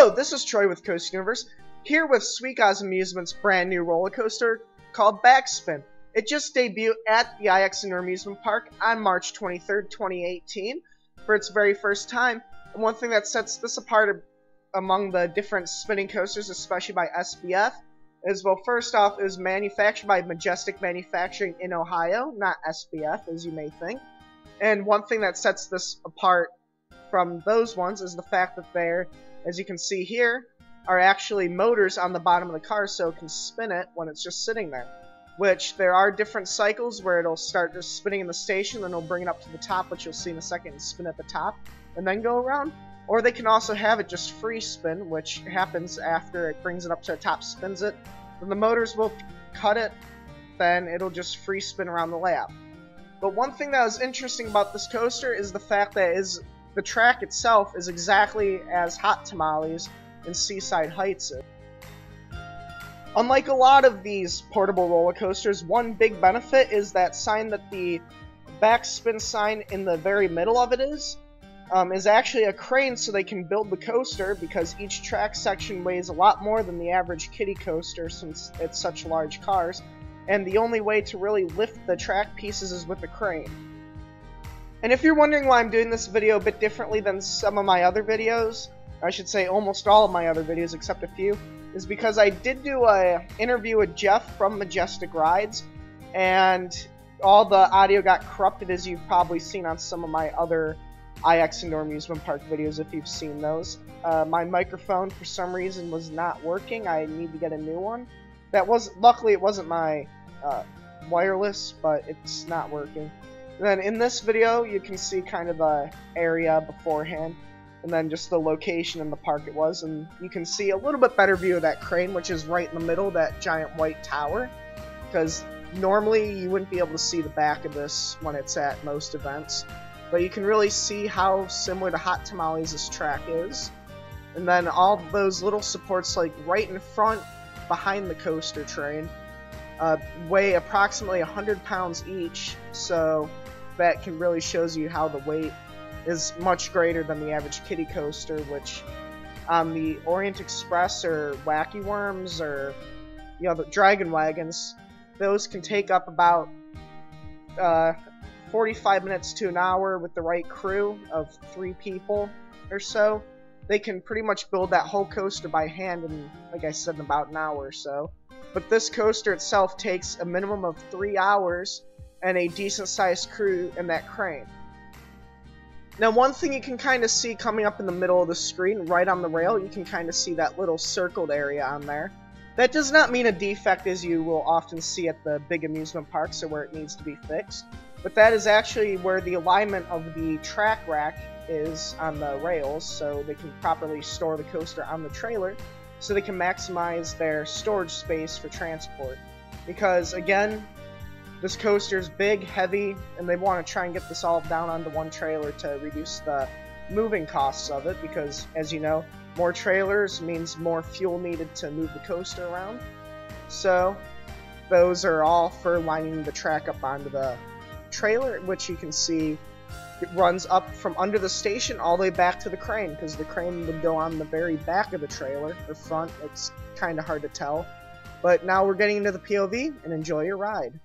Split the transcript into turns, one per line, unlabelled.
Hello, this is Troy with Coast Universe, here with Swika's Amusement's brand new roller coaster called Backspin. It just debuted at the IX Indoor Amusement Park on March 23rd, 2018 for its very first time. And one thing that sets this apart among the different spinning coasters, especially by SBF, is, well, first off, it was manufactured by Majestic Manufacturing in Ohio, not SBF, as you may think. And one thing that sets this apart from those ones is the fact that there, as you can see here, are actually motors on the bottom of the car so it can spin it when it's just sitting there. Which, there are different cycles where it'll start just spinning in the station, then it'll bring it up to the top, which you'll see in a second, and spin at the top, and then go around. Or they can also have it just free spin, which happens after it brings it up to the top, spins it, then the motors will cut it, then it'll just free spin around the layout. But one thing that was interesting about this coaster is the fact that the track itself is exactly as Hot Tamales in Seaside Heights is. Unlike a lot of these portable roller coasters, one big benefit is that sign that the backspin sign in the very middle of it is actually a crane so they can build the coaster, because each track section weighs a lot more than the average kiddie coaster since it's such large cars, and the only way to really lift the track pieces is with a crane. And if you're wondering why I'm doing this video a bit differently than some of my other videos, I should say almost all of my other videos except a few, is because I did do an interview with Jeff from Majestic Rides, and all the audio got corrupted, as you've probably seen on some of my other IX Indoor Amusement Park videos if you've seen those. My microphone for some reason was not working. I need to get a new one. Luckily it wasn't my wireless, but it's not working. And then in this video you can see kind of the area beforehand, and then just the location in the park it was, and you can see a little bit better view of that crane, which is right in the middle, that giant white tower, because normally you wouldn't be able to see the back of this when it's at most events. But you can really see how similar to Hot Tamales this track is. And then all those little supports, like right in front behind the coaster train, weigh approximately 100 pounds each, so that can really shows you how the weight is much greater than the average kiddie coaster, which on the Orient Express or Wacky Worms or the Dragon Wagons, those can take up about 45 minutes to an hour with the right crew of 3 people or so. They can pretty much build that whole coaster by hand in, like I said, in about an hour or so. But this coaster itself takes a minimum of 3 hours and a decent sized crew in that crane. Now, one thing you can kind of see coming up in the middle of the screen, right on the rail, you can kind of see that little circled area on there. That does not mean a defect, as you will often see at the big amusement parks or where it needs to be fixed, but that is actually where the alignment of the track rack is on the rails, so they can properly store the coaster on the trailer, so they can maximize their storage space for transport. Because, again, this coaster is big, heavy, and they want to try and get this all down onto one trailer to reduce the moving costs of it, because, as you know, more trailers means more fuel needed to move the coaster around. So, those are all for lining the track up onto the trailer, which you can see it runs up from under the station all the way back to the crane, because the crane would go on the very back of the trailer, or front. It's kind of hard to tell. But now we're getting into the POV, and enjoy your ride.